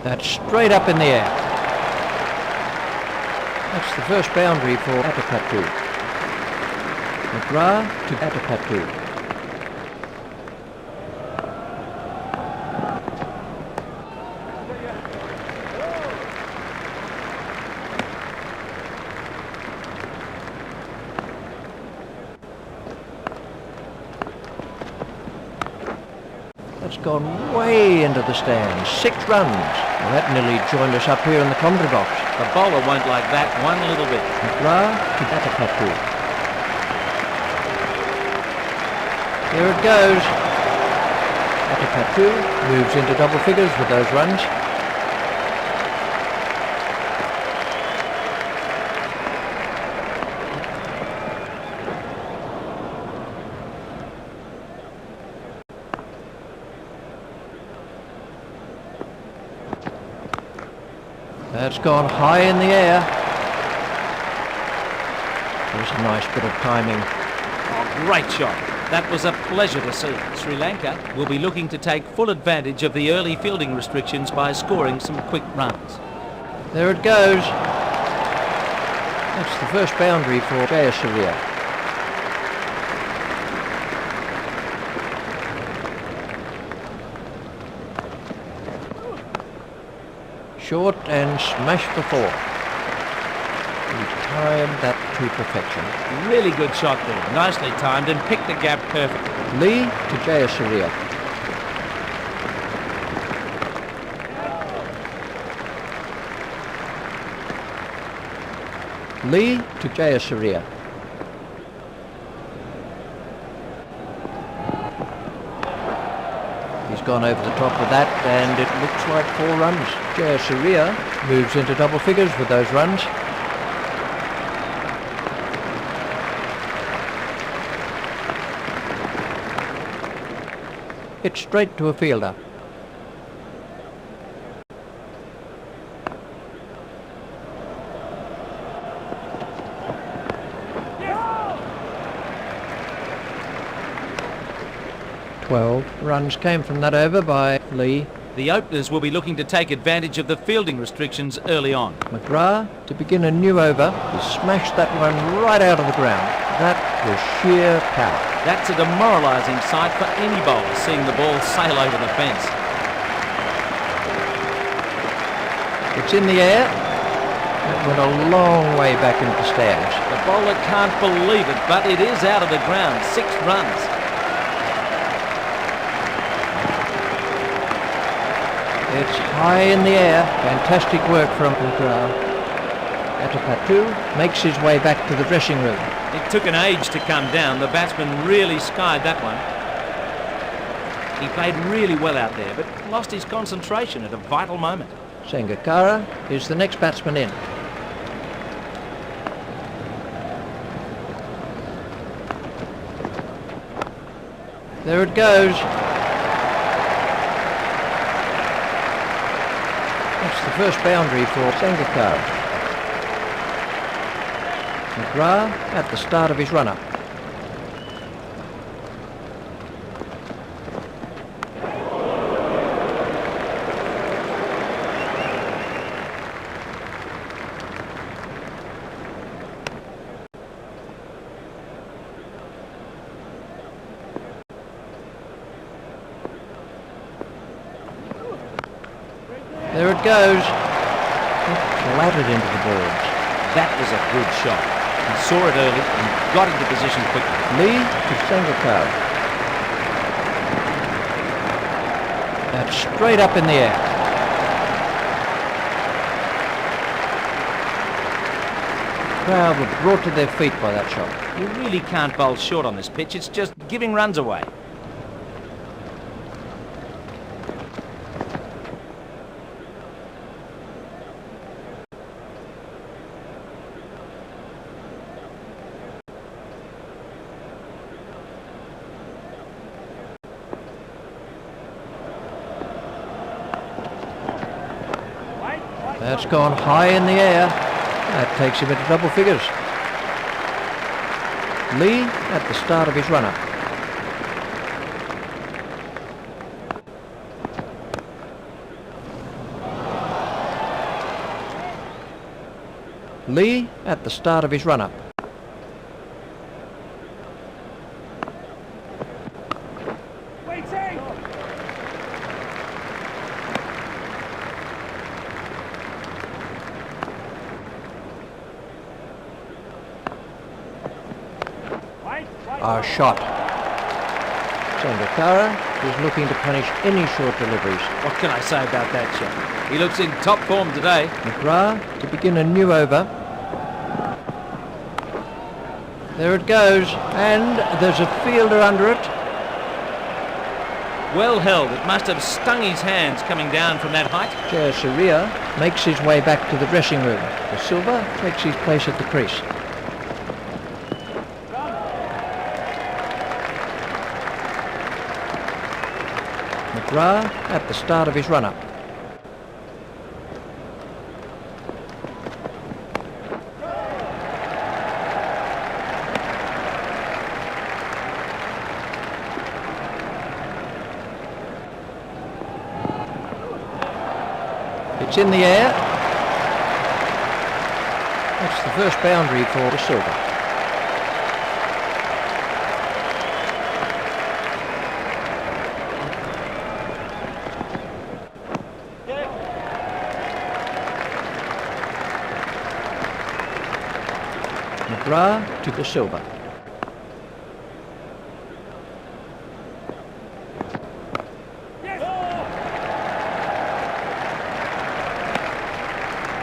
That's straight up in the air. That's the first boundary for Atapatu. McGrath to Atapatu. That's gone way into the stands. 6 runs. Well, that nearly joined us up here in the commentary box. The bowler won't like that one little bit. McGrath to Atapatu. There it goes. Atapatu moves into double figures with those runs. That's gone high in the air. There's a nice bit of timing. Oh, great shot. That was a pleasure to see. Sri Lanka will be looking to take full advantage of the early fielding restrictions by scoring some quick runs. There it goes. That's the first boundary for Jayasuriya. Short and smash for 4. He timed that to perfection. Really good shot there. Nicely timed and picked the gap perfectly. Lee to Jayasuriya. Lee to Jayasuriya. He's gone over the top of that and it looks like 4 runs. Jayasuriya moves into double figures with those runs. It's straight to a fielder. Yeah. 12 runs came from that over by Lee. The openers will be looking to take advantage of the fielding restrictions early on. McGrath to begin a new over. He smashed that one right out of the ground. That was sheer power. That's a demoralising sight for any bowler, seeing the ball sail over the fence. It's in the air. It went a long way back into the stands. The bowler can't believe it, but it is out of the ground. 6 runs. It's high in the air. Fantastic work from McGrath. Atapatu makes his way back to the dressing room. It took an age to come down. The batsman really skied that one. He played really well out there, but lost his concentration at a vital moment. Sangakkara is the next batsman in. There it goes. That's the first boundary for Sangakkara. McGrath at the start of his run-up. There it goes. It clattered into the boards. That was a good shot. He saw it early and got into position quickly. Lee to Sangakkara. That's straight up in the air. The crowd were brought to their feet by that shot. You really can't bowl short on this pitch. It's just giving runs away. That's gone high in the air. That takes him into double figures. Lee at the start of his run-up. Lee at the start of his run-up. Our shot. Sangakkara is looking to punish any short deliveries. What can I say about that shot? He looks in top form today. McGrath to begin a new over. There it goes, and there's a fielder under it. Well held. It must have stung his hands coming down from that height. Jayasuriya makes his way back to the dressing room. The Silver takes his place at the crease. McGrath at the start of his run-up. It's in the air. That's the first boundary for the Silver. McGrath to the Silver.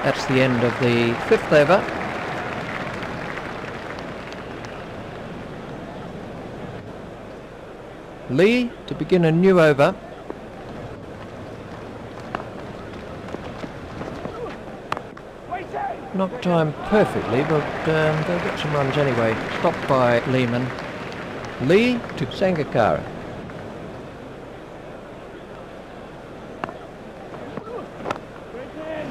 That's the end of the 5th over. Lee to begin a new over. Not timed perfectly, but they'll get some runs anyway. Stopped by Lehman. Lee to Sangakkara.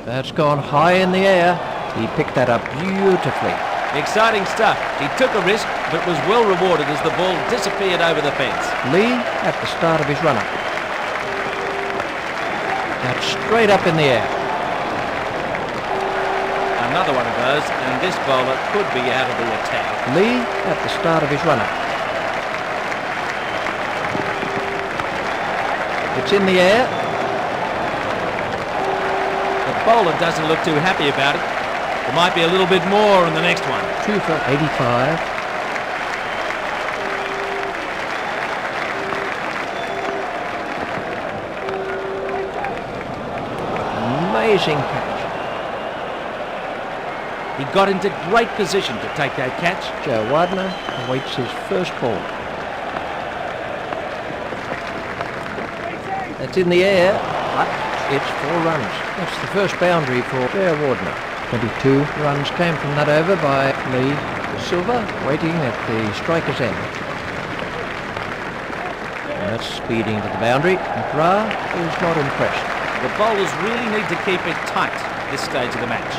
That's gone high in the air. He picked that up beautifully. Exciting stuff. He took a risk, but was well rewarded as the ball disappeared over the fence. Lee at the start of his run-up. That's straight up in the air. Another one of those, and this bowler could be out of the attack. Lee at the start of his run-up. It's in the air. The bowler doesn't look too happy about it. There might be a little bit more in the next one. 2 for 85. Amazing catch. He got into great position to take that catch. Joe Widener awaits his first ball. It's in the air, but it's 4 runs. That's the first boundary for Joe Widener. 22 runs came from that over by Lee. The Silver waiting at the striker's end. And that's speeding to the boundary. McGrath is not impressed. The bowlers really need to keep it tight at this stage of the match.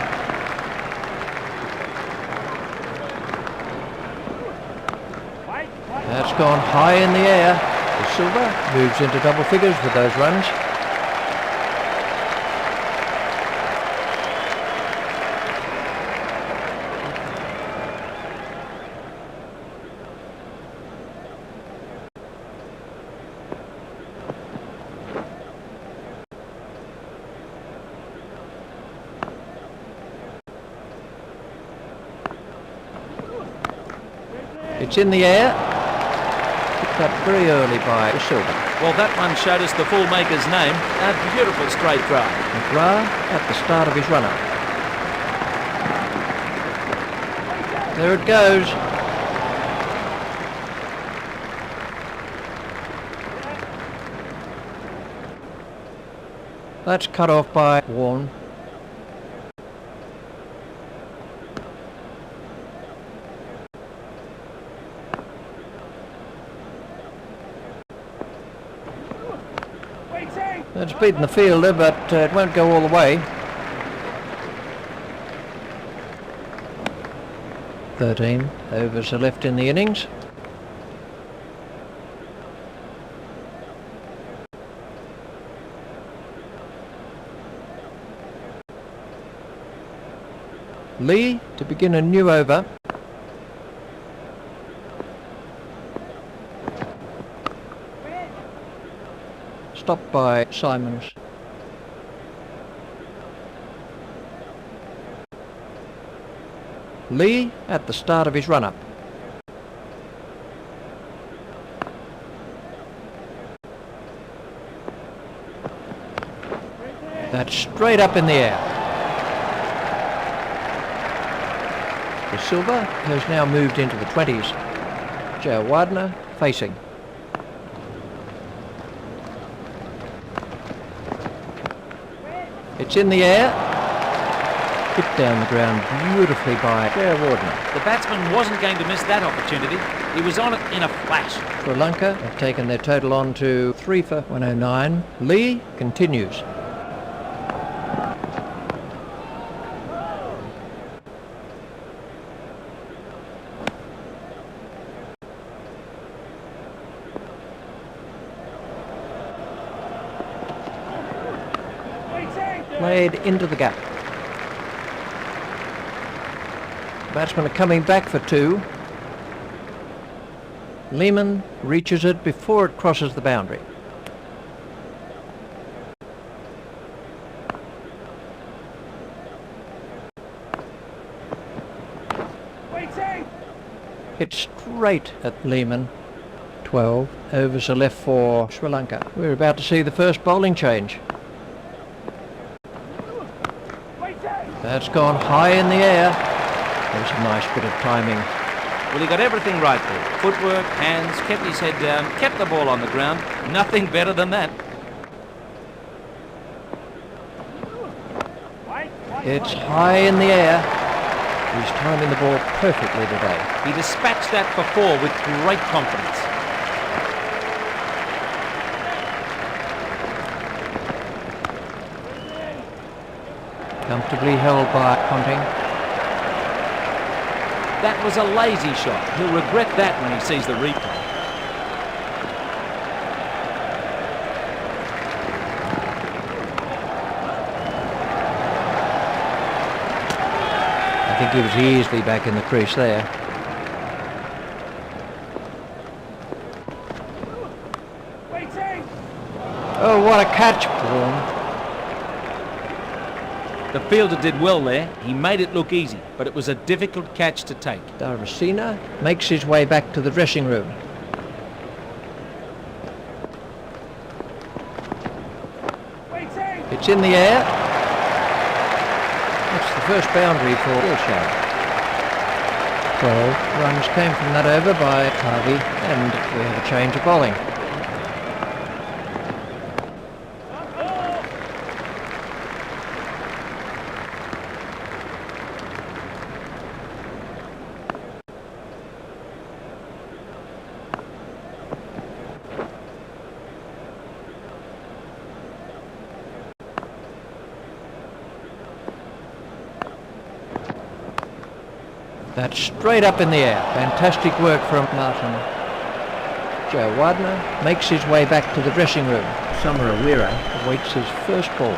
That's gone high in the air. The Silver moves into double figures with those runs. It's in the air. Picked up very early by the Silver. Well, that one showed us the full maker's name. A beautiful straight drive. McGrath at the start of his run-up. There it goes. That's cut off by Warren. It's beaten the fielder, but it won't go all the way. 13 overs are left in the innings. Lee to begin a new over. Stopped by Simons. Lee at the start of his run-up. That's straight up in the air. The silver has now moved into the 20s. Jayasuriya facing. It's in the air. Hit down the ground beautifully by Jayasuriya. The batsman wasn't going to miss that opportunity. He was on it in a flash. Sri Lanka have taken their total on to 3 for 109. Lee continues. Played into the gap. Batsmen are coming back for 2. Lehman reaches it before it crosses the boundary. Hit straight at Lehman. 12 overs are left for Sri Lanka. We're about to see the first bowling change. That's gone high in the air. There's a nice bit of timing. Well, he got everything right there. Footwork, hands, kept his head down, kept the ball on the ground. Nothing better than that. It's high in the air. He's timing the ball perfectly today. He dispatched that for 4 with great confidence. Comfortably held by Ponting. That was a lazy shot. He'll regret that when he sees the replay. I think he was easily back in the crease there. Oh, what a catch! The fielder did well there. He made it look easy, but it was a difficult catch to take. Dilshan makes his way back to the dressing room. It's in the air. That's the first boundary for Dilshan. 12 runs came from that over by Harvey, and we have a change of bowling. That's straight up in the air. Fantastic work from Martin. Jayasuriya makes his way back to the dressing room. Samarawira awaits his first ball.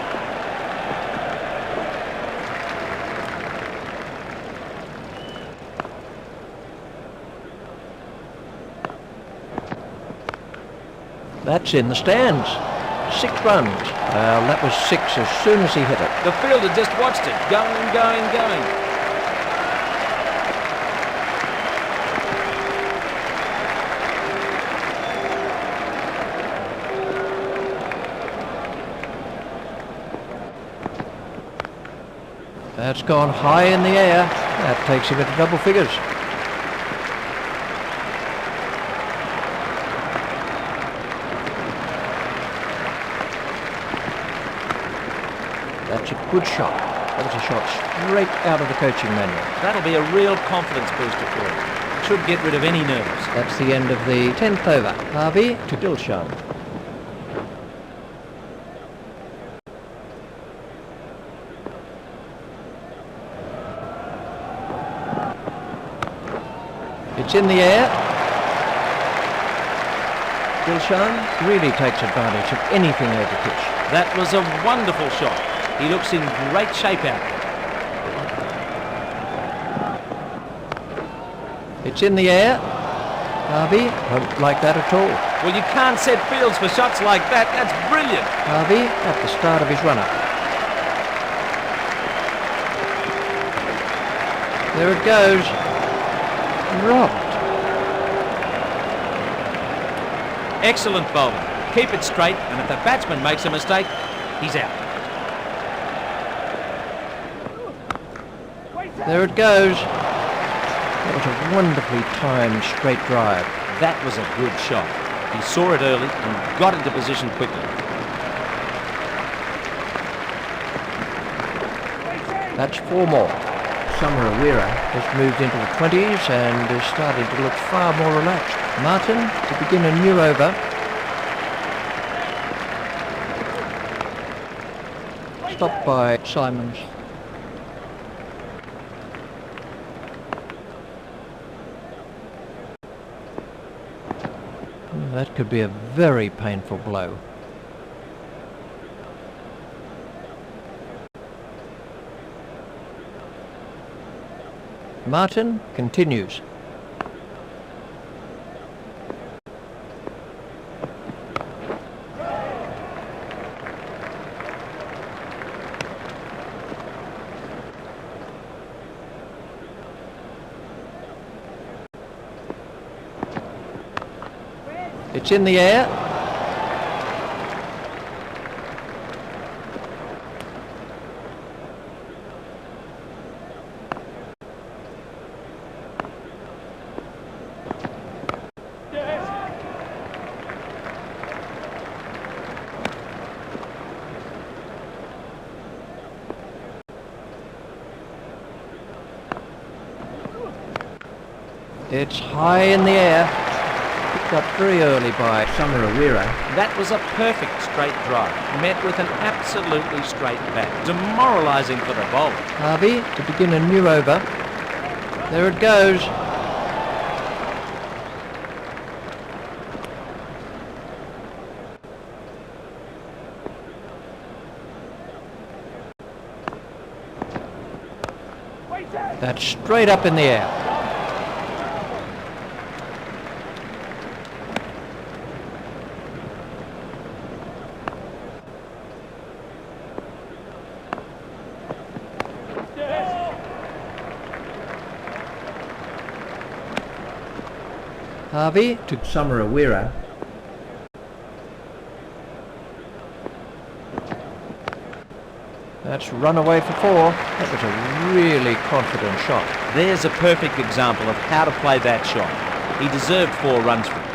That's in the stands. 6 runs. Well, that was 6 as soon as he hit it. The fielder just watched it. Going, going, going. That's gone high in the air. That takes him into double figures. That's a good shot. That was a shot straight out of the coaching manual. That'll be a real confidence booster for him. Should get rid of any nerves. That's the end of the 10th over. Harvey to Dilshan. It's in the air. Dilshan really takes advantage of anything over pitch. That was a wonderful shot. He looks in great shape out there. It's in the air. Harvey won't like that at all. Well, you can't set fields for shots like that. That's brilliant. Harvey at the start of his run-up. There it goes. Dropped. Excellent bowling. Keep it straight, and if the batsman makes a mistake, he's out. There it goes. That was a wonderfully timed straight drive. That was a good shot. He saw it early and got into position quickly. That's 4 more. Samarawira has moved into the 20s and is starting to look far more relaxed. Martin to begin a new over. Stopped by Simons. That could be a very painful blow. Martin continues. It's in the air. It's high in the air. Picked up very early by Samarawira. That was a perfect straight drive, met with an absolutely straight bat. Demoralising for the bowler. Harvey to begin a new over. There it goes. That's straight up in the air. Harvey to Samarawira. That's run away for 4. That was a really confident shot. There's a perfect example of how to play that shot. He deserved 4 runs for it.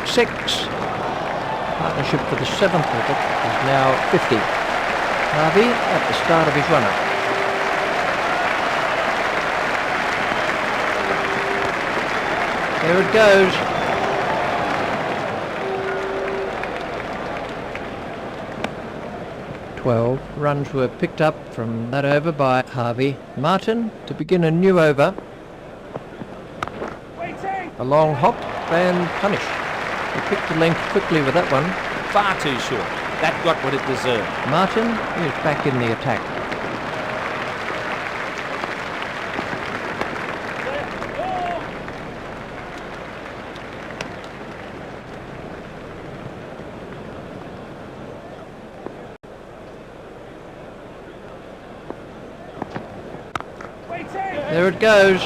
6. Partnership for the 7th wicket is now 50. Harvey at the start of his run-up. There it goes. Twelve runs were picked up from that over by Harvey. Martin to begin a new over. A long hop and punish. He picked the length quickly with that one. Far too short. That got what it deserved. Martin is back in the attack. There it goes.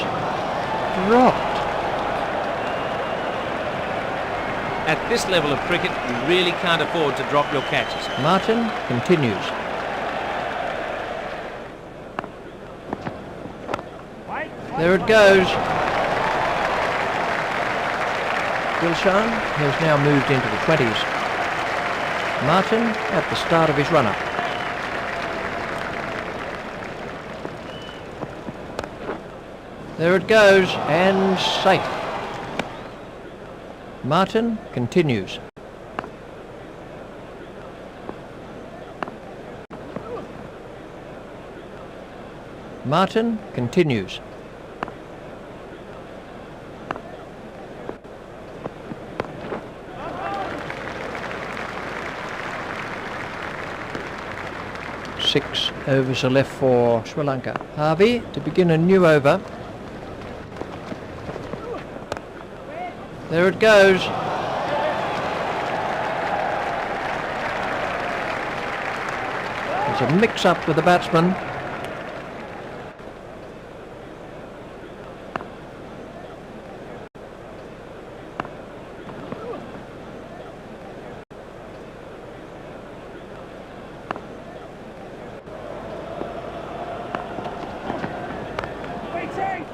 Dropped. At this level of cricket, you really can't afford to drop your catches. Martin continues. There it goes. Dilshan has now moved into the 20s. Martin at the start of his run-up. There it goes, and safe. Martin continues. Martin continues. 6 overs are left for Sri Lanka. Harvey to begin a new over. There it goes. There's a mix-up with the batsman.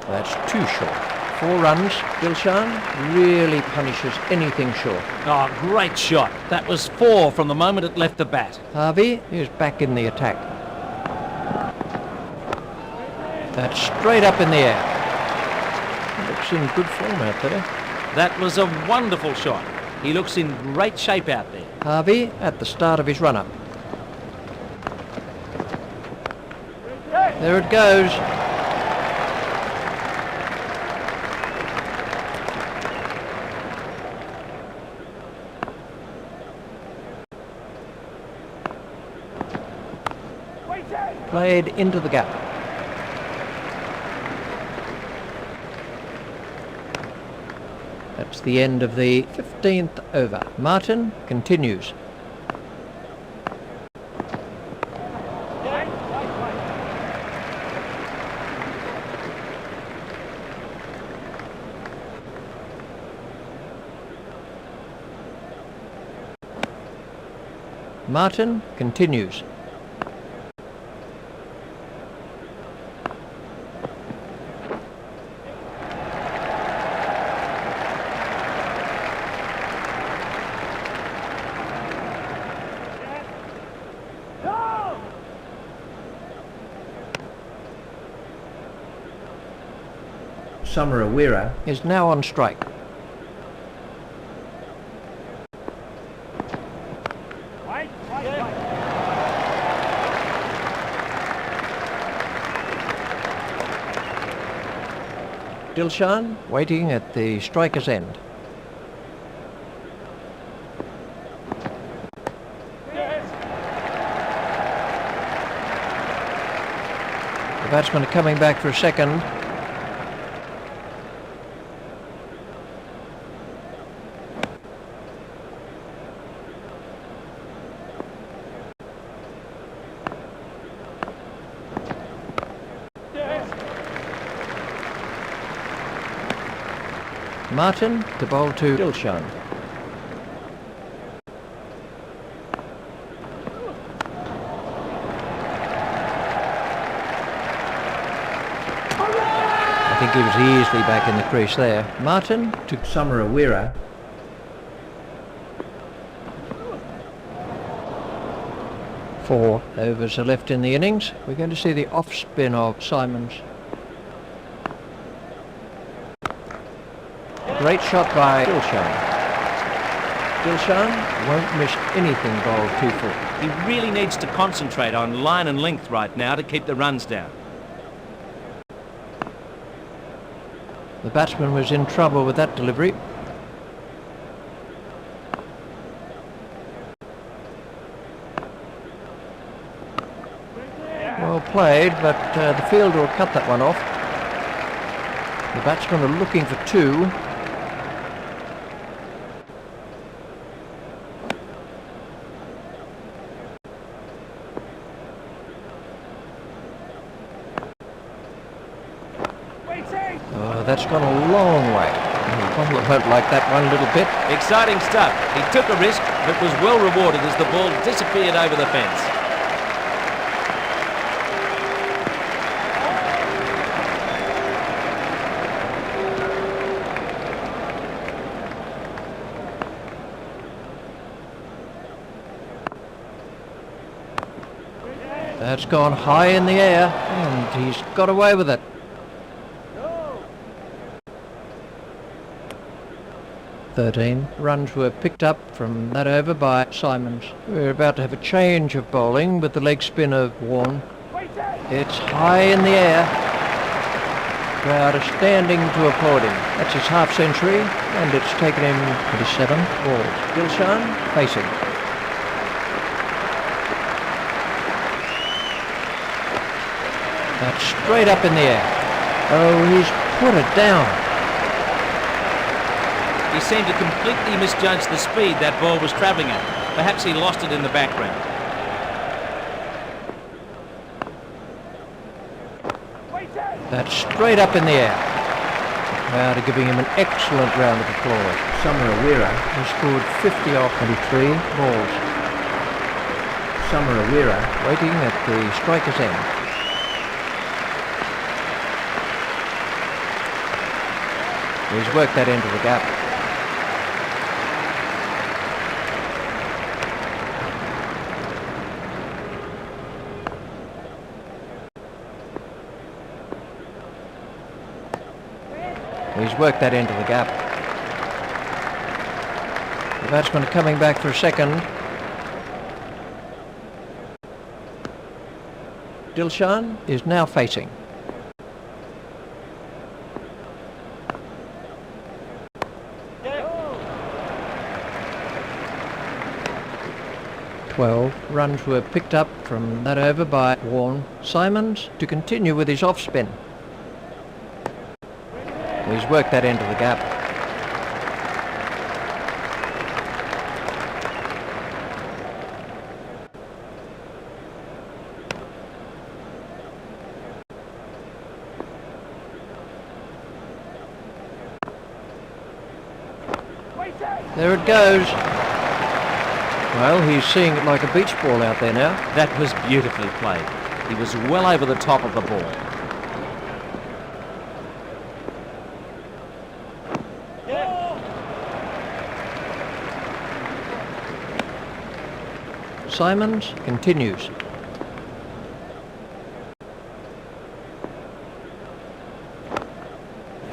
That's too short. 4 runs. Dilshan really punishes anything short. Oh, great shot. That was 4 from the moment it left the bat. Harvey is back in the attack. That's straight up in the air. Looks in good form out there. That was a wonderful shot. He looks in great shape out there. Harvey at the start of his run-up. There it goes. Played into the gap. That's the end of the 15th over. Martin continues. Martin continues. Samarawira is now on strike. Dilshan waiting at the striker's end. The batsmen are coming back for a second. Martin to bowl to Dilshan. I think he was easily back in the crease there. Martin to Samarawira. Four overs are left in the innings. We're going to see the off spin of Simons. Great shot by Dilshan. Dilshan won't miss anything bowled 2 full. He really needs to concentrate on line and length right now to keep the runs down. The batsman was in trouble with that delivery. Well played, but the fielder will cut that one off. The batsmen are looking for 2. Oh, that's gone a long way. The bowler won't like that one little bit. Exciting stuff. He took a risk, but was well rewarded as the ball disappeared over the fence. That's gone high in the air, and he's got away with it. No. 13 runs were picked up from that over by Simons. We're about to have a change of bowling with the leg spin of Warne. It's high in the air. Crowd are standing to applaud him. That's his half century, and it's taken him 27 balls. Dilshan facing. That's straight up in the air. Oh, he's put it down. He seemed to completely misjudge the speed that ball was travelling at. Perhaps he lost it in the background. That's straight up in the air. Crowd are giving him an excellent round of applause. Summer-Awira He scored 50 off 23 balls. Summer-Awira Waiting at the striker's end. He's worked that into the gap. He's worked that into the gap. The batsmen are coming back for a second. Dilshan is now facing. Runs were picked up from that over by Warren Simons to continue with his off-spin. He's worked that into the gap. There it goes. Well, he's seeing it like a beach ball out there now. That was beautifully played. He was well over the top of the ball. Simons continues.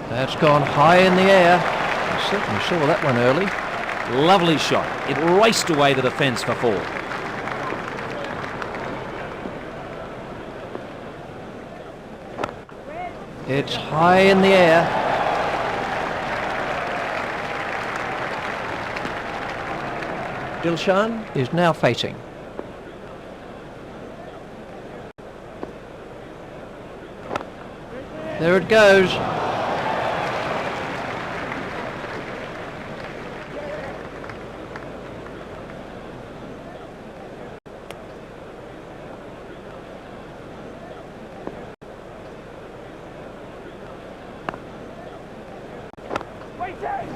That's gone high in the air. I certainly saw that one early. Lovely shot. It raced away the defence for 4. It's high in the air. Dilshan is now facing. There it goes.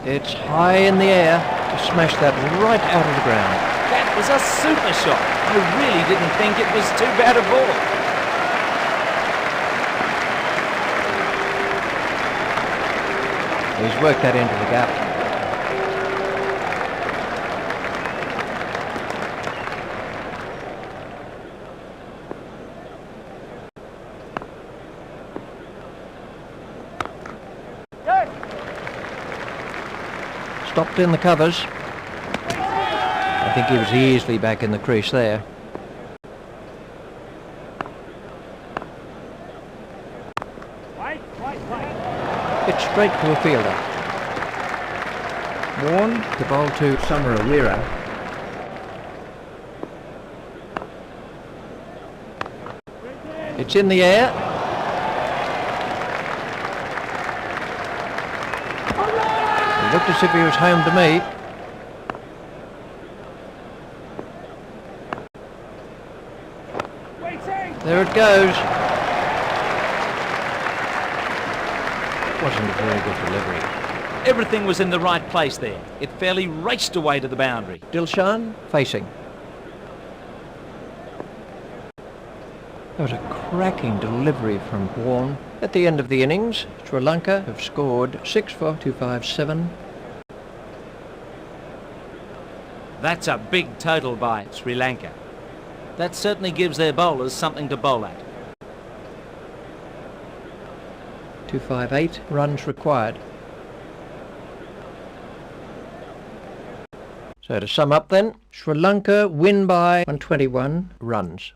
It's high in the air to smash that right out of the ground. That was a super shot. I really didn't think it was too bad a ball. He's worked that into the gap. Stopped in the covers. I think he was easily back in the crease there. It's straight to a fielder. Warren to bowl to Summer-Awira It's in the air. It looked as if he was home to me. There it goes. Wasn't a very good delivery. Everything was in the right place there. It fairly raced away to the boundary. Dilshan facing. That was a cracking delivery from Warren. At the end of the innings, Sri Lanka have scored 6 for 257. That's a big total by Sri Lanka. That certainly gives their bowlers something to bowl at. 258 runs required. So to sum up then, Sri Lanka win by 121 runs.